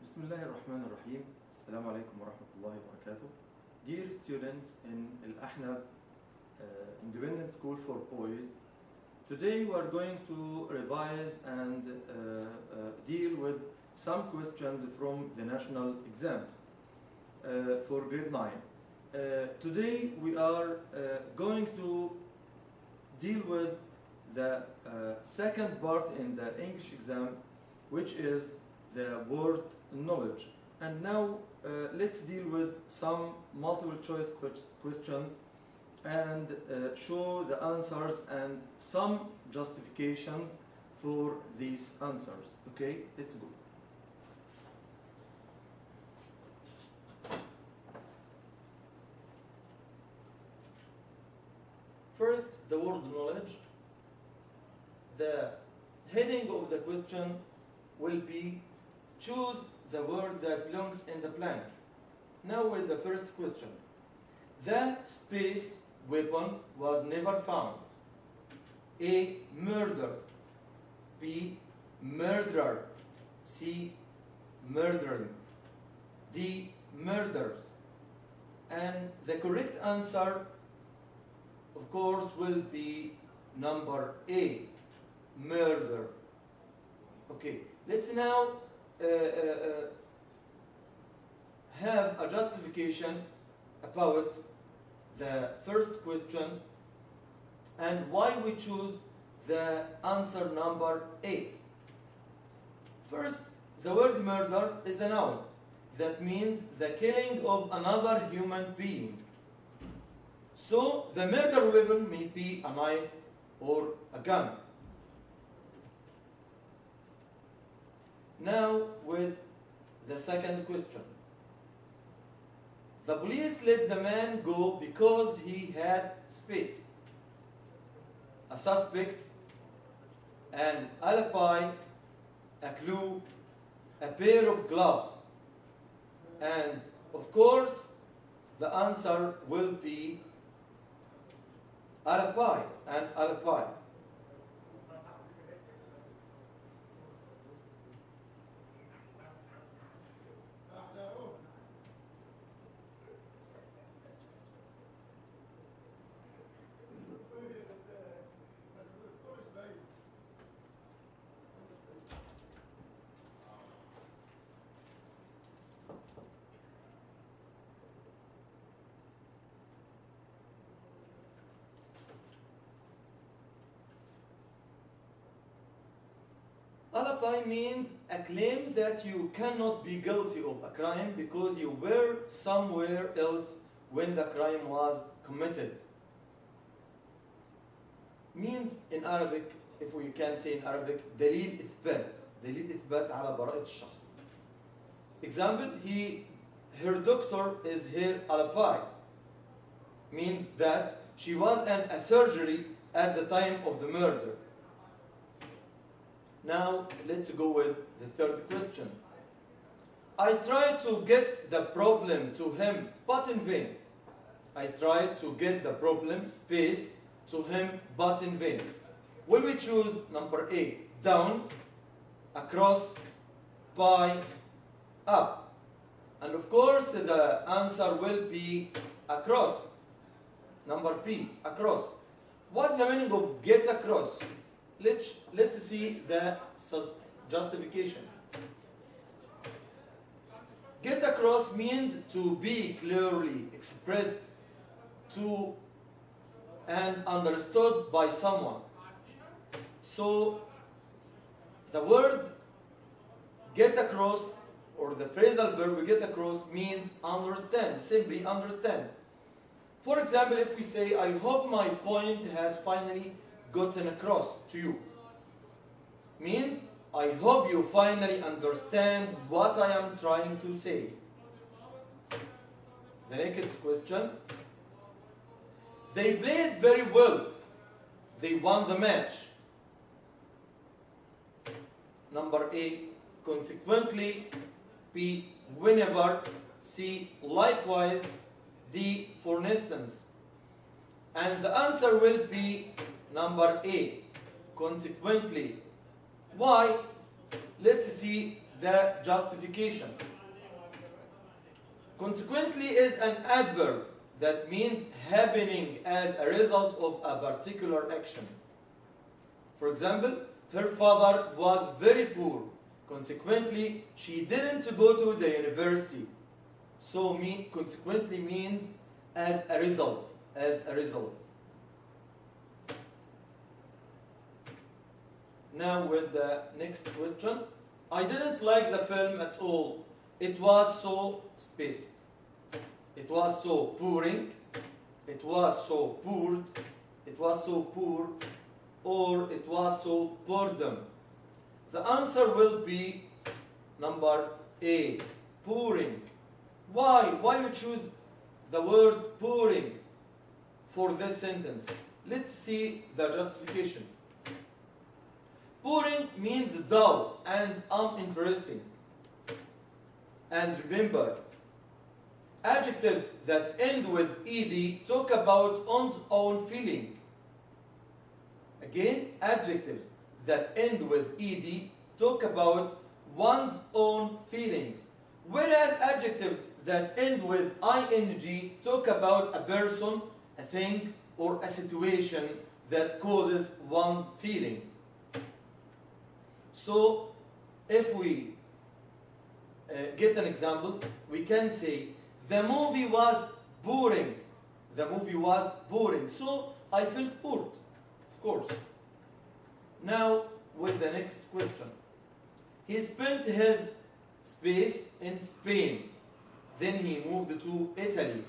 Bismillahirrahmanirrahim. Assalamu alaikum wa rahmatullahi wa barakatuh. Dear students in الأحنف Independent School for Boys, today we are going to revise and deal with some questions from the national exams for grade 9. Today we are going to deal with the second part in the English exam, which is the word knowledge. And now let's deal with some multiple choice questions and show the answers and some justifications for these answers. Okay, let's go. First, the word knowledge. The heading of the question will be choose the word that belongs in the blank. Now with the first question. The space weapon was never found. A. Murder. B. Murderer. C. Murdering. D. Murders. And the correct answer, of course, will be number A. Murder. Okay, let's now have a justification about the first question and why we choose the answer number A. First, the word murder is a noun. That means the killing of another human being. So the murder weapon may be a knife or a gun. Now with the second question. The police let the man go because he had space. A suspect, an alibi, a clue, a pair of gloves. And of course, the answer will be alibi, an alibi. Alibi means a claim that you cannot be guilty of a crime because you were somewhere else when the crime was committed. Means in Arabic, if we can say in Arabic, دليل إثبات. دليل إثبات على براءة الشخص. Example, her doctor is her alibi. Means that she was in a surgery at the time of the murder. Now, let's go with the third question. I tried to get the problem to him, but in vain. I tried to get the problem, space, to him, but in vain. Will we choose number A, down, across, by, up? And of course, the answer will be across. Number B, across. What's the meaning of get across? Let's see the justification. Get across means to be clearly expressed to and understood by someone. So the word get across or the phrasal verb get across means understand, simply understand. For example, if we say, I hope my point has finally gotten across to you, means I hope you finally understand what I am trying to say. The next question. They played very well. They won the match. Number A, consequently. B, whenever. C, likewise. D, for instance. And the answer will be number A. Consequently. Why? Let's see the justification. Consequently is an adverb that means happening as a result of a particular action. For example, her father was very poor. Consequently, she didn't go to the university. So consequently means as a result. As a result. Now with the next question. I didn't like the film at all. It was so space. It was so boring. It was so bored. It was so poor. Or it was so boredom. The answer will be number A. Boring. Why? Why you choose the word boring for this sentence? Let's see the justification. Boring means dull and uninteresting. And remember, adjectives that end with ed talk about one's own feeling. Again, adjectives that end with ed talk about one's own feelings. Whereas adjectives that end with ing talk about a person, a thing, or a situation that causes one feeling. So, if we get an example, we can say, the movie was boring. The movie was boring. So, I felt bored, of course. Now, with the next question. He spent his space in Spain. Then he moved to Italy.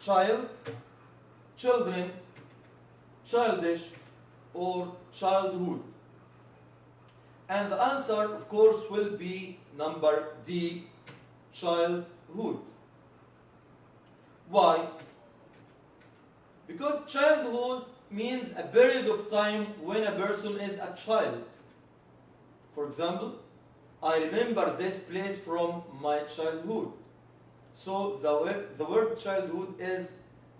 Child, children, childish, or childhood. And the answer, of course, will be number D, childhood. Why? Because childhood means a period of time when a person is a child. For example, I remember this place from my childhood. So the word childhood is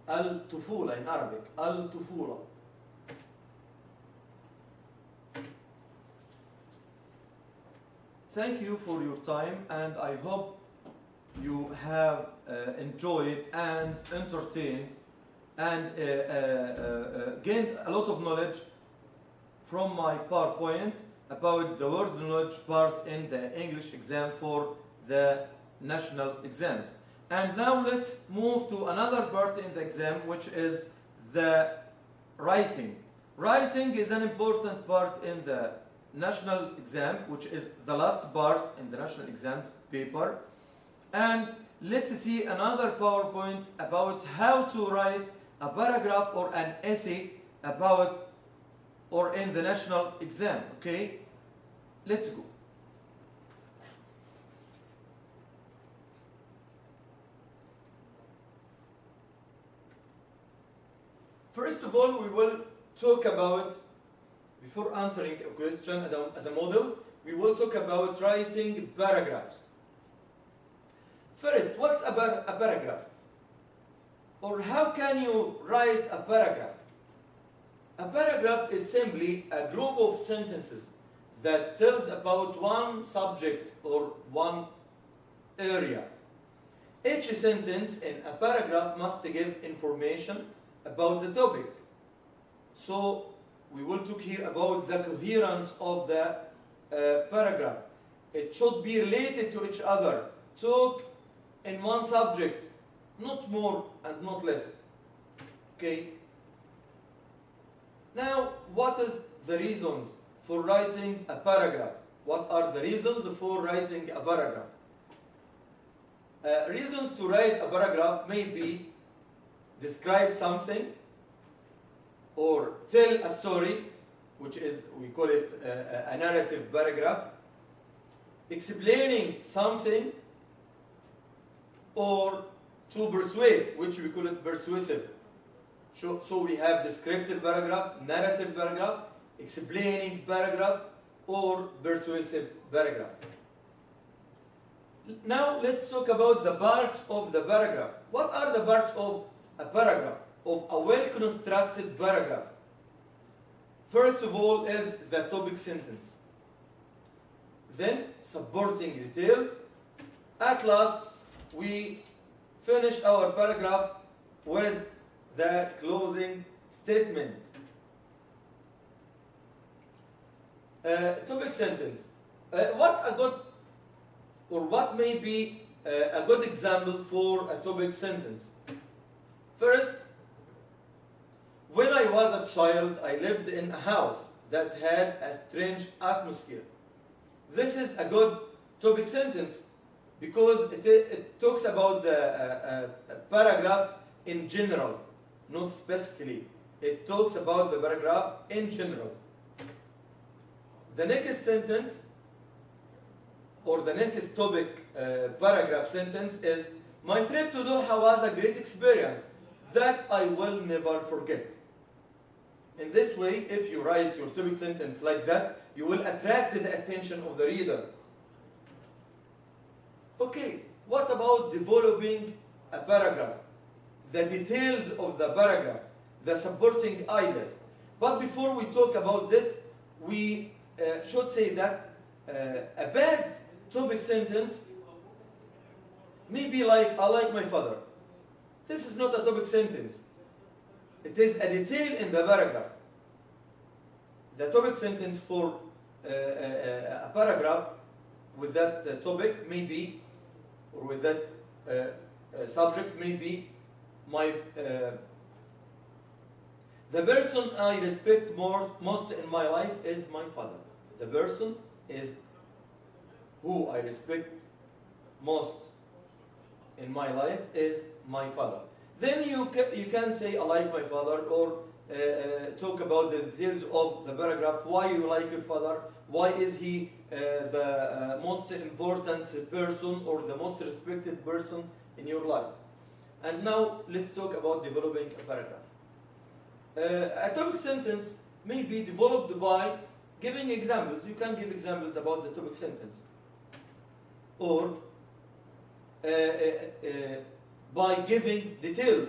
al-tufula in Arabic, al-tufula. Thank you for your time, and I hope you have enjoyed and entertained and gained a lot of knowledge from my PowerPoint about the word knowledge part in the English exam for the national exams. And now let's move to another part in the exam, which is the writing. Writing is an important part in the national exam, which is the last part in the national exams paper. And let's see another PowerPoint about how to write a paragraph or an essay about or in the national exam. Okay, let's go. First of all, we will talk about, before answering a question as a model, we will talk about writing paragraphs. First, what's a paragraph? Or how can you write a paragraph? A paragraph is simply a group of sentences that tells about one subject or one area. Each sentence in a paragraph must give information about the topic. So we will talk here about the coherence of the paragraph. It should be related to each other. Talk in one subject, not more and not less. Okay? Now, what is the reasons for writing a paragraph? What are the reasons for writing a paragraph? Reasons to write a paragraph may be describe something, or tell a story, which is, we call it a narrative paragraph, explaining something, or to persuade, which we call it persuasive. So we have descriptive paragraph, narrative paragraph, explaining paragraph, or persuasive paragraph. Now let's talk about the parts of the paragraph. What are the parts of a paragraph, of a well-constructed paragraph, first of all is the topic sentence, then supporting details. At last, we finish our paragraph with the closing statement. Topic sentence. What may be a good example for a topic sentence? First, when I was a child, I lived in a house that had a strange atmosphere. This is a good topic sentence because it talks about the paragraph in general, not specifically. It talks about the paragraph in general. The next sentence or the next topic paragraph sentence is, my trip to Doha was a great experience that I will never forget. In this way, if you write your topic sentence like that, you will attract the attention of the reader. Okay, what about developing a paragraph? The details of the paragraph, the supporting ideas. But before we talk about this, we should say that a bad topic sentence may be like, I like my father. This is not a topic sentence. It is a detail in the paragraph. The topic sentence for a paragraph with that topic may be, or with that subject may be, the person I respect most in my life is my father. The person is who I respect most in my life is my father. Then you can say, I like my father, or talk about the details of the paragraph, why you like your father, why is he the most important person or the most respected person in your life. And now let's talk about developing a paragraph. A topic sentence may be developed by giving examples. You can give examples about the topic sentence. Or by giving details.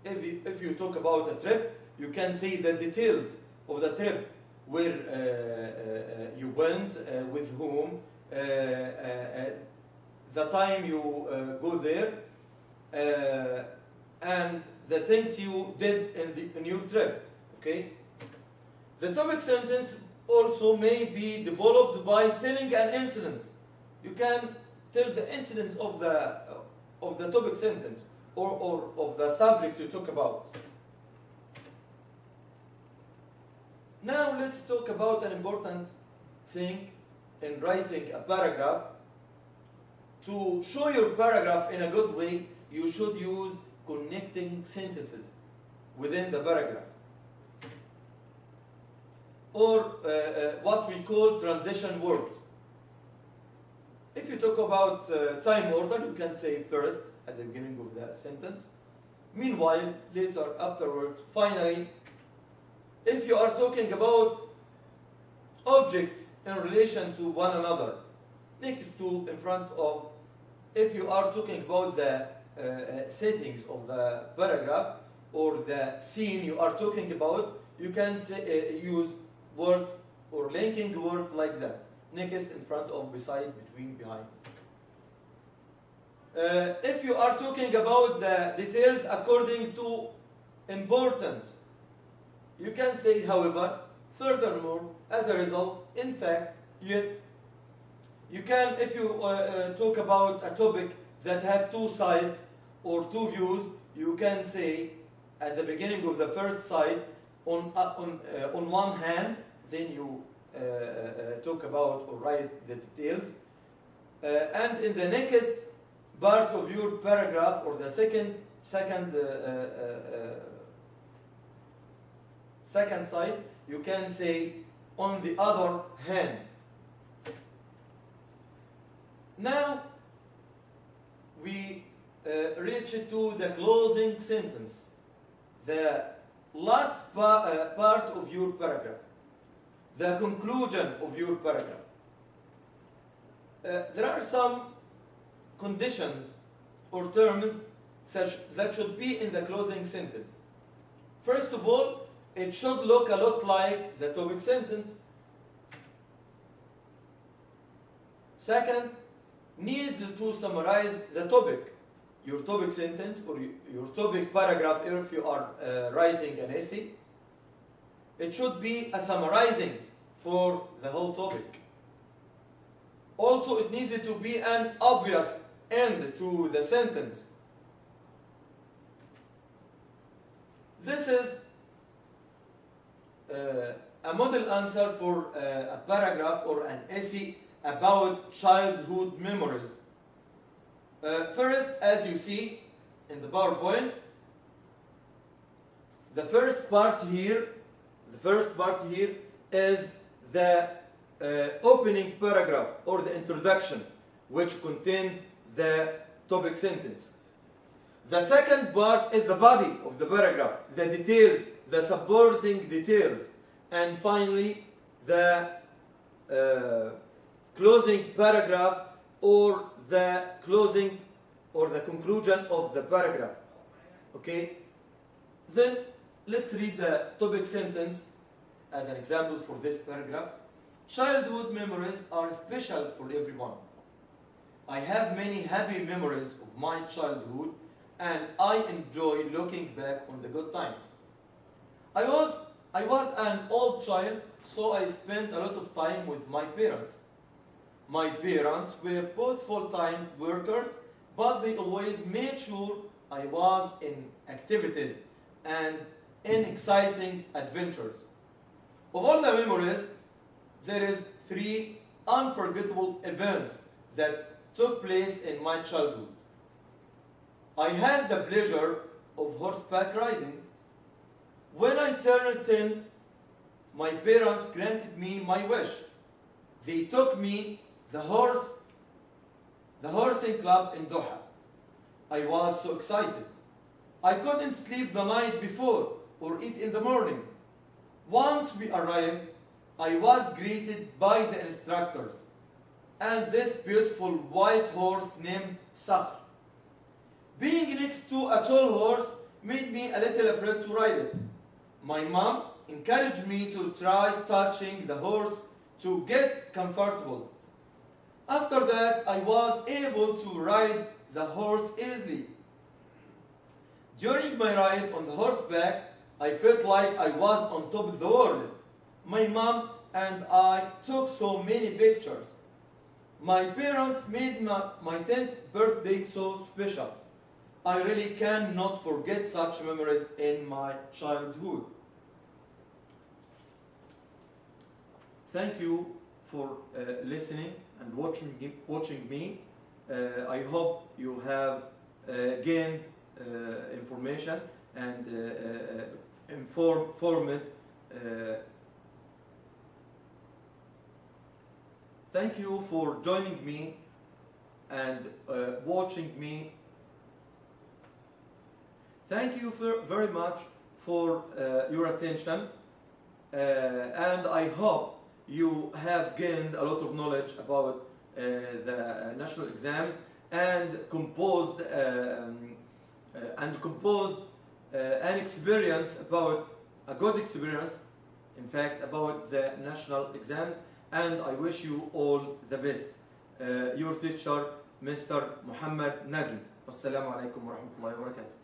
If you talk about a trip, you can say the details of the trip, where you went, with whom, the time you go there, and the things you did in your trip. Okay? The topic sentence also may be developed by telling an incident. You can tell the incidents of the topic sentence or of the subject you talk about. Now let's talk about an important thing in writing a paragraph. To show your paragraph in a good way, you should use connecting sentences within the paragraph, or what we call transition words. If you talk about time order, you can say first at the beginning of the sentence, meanwhile, later, afterwards, finally. If you are talking about objects in relation to one another, next to, in front of. If you are talking about the settings of the paragraph or the scene you are talking about, you can say, use words or linking words like that. Next, in front of, beside, between, behind. If you are talking about the details according to importance, you can say, however, furthermore, as a result, in fact, yet. You can, if you talk about a topic that have two sides or two views, you can say at the beginning of the first side, on one hand, then you talk about or write the details, and in the next part of your paragraph or the second side, you can say on the other hand. Now we reach to the closing sentence, the last part of your paragraph, the conclusion of your paragraph. There are some conditions or terms that should be in the closing sentence. First of all, it should look a lot like the topic sentence. Second, needs to summarize the topic, your topic sentence or your topic paragraph if you are writing an essay. It should be a summarizing for the whole topic. Also, it needed to be an obvious end to the sentence. This is a model answer for a paragraph or an essay about childhood memories. First, as you see in the PowerPoint, the first part here is the opening paragraph or the introduction, which contains the topic sentence. The second part is the body of the paragraph, the details, the supporting details, and finally the closing paragraph or the closing or the conclusion of the paragraph. Okay? Then let's read the topic sentence as an example for this paragraph. Childhood memories are special for everyone. I have many happy memories of my childhood and I enjoy looking back on the good times. I was an old child, so I spent a lot of time with my parents. My parents were both full-time workers, but they always made sure I was in activities and in exciting adventures. Of all the memories, there is 3 unforgettable events that took place in my childhood. I had the pleasure of horseback riding. When I turned 10, my parents granted me my wish. They took me the horsing club in Doha. I was so excited. I couldn't sleep the night before or eat in the morning. Once we arrived, I was greeted by the instructors and this beautiful white horse named Sakhr. Being next to a tall horse made me a little afraid to ride it. My mom encouraged me to try touching the horse to get comfortable. After that, I was able to ride the horse easily. During my ride on the horseback, I felt like I was on top of the world. My mom and I took so many pictures. My parents made my 10th birthday so special. I really cannot forget such memories in my childhood. Thank you for listening and watching me. I hope you have gained information and informed. Thank you for joining me and watching me. Thank you very much for your attention, and I hope you have gained a lot of knowledge about the national exams and composed an experience about a good experience, in fact, about the national exams. And I wish you all the best. Your teacher, Mr. Muhammad Najm. Wassalamu alaikum wa rahmatullahi wa barakatuh.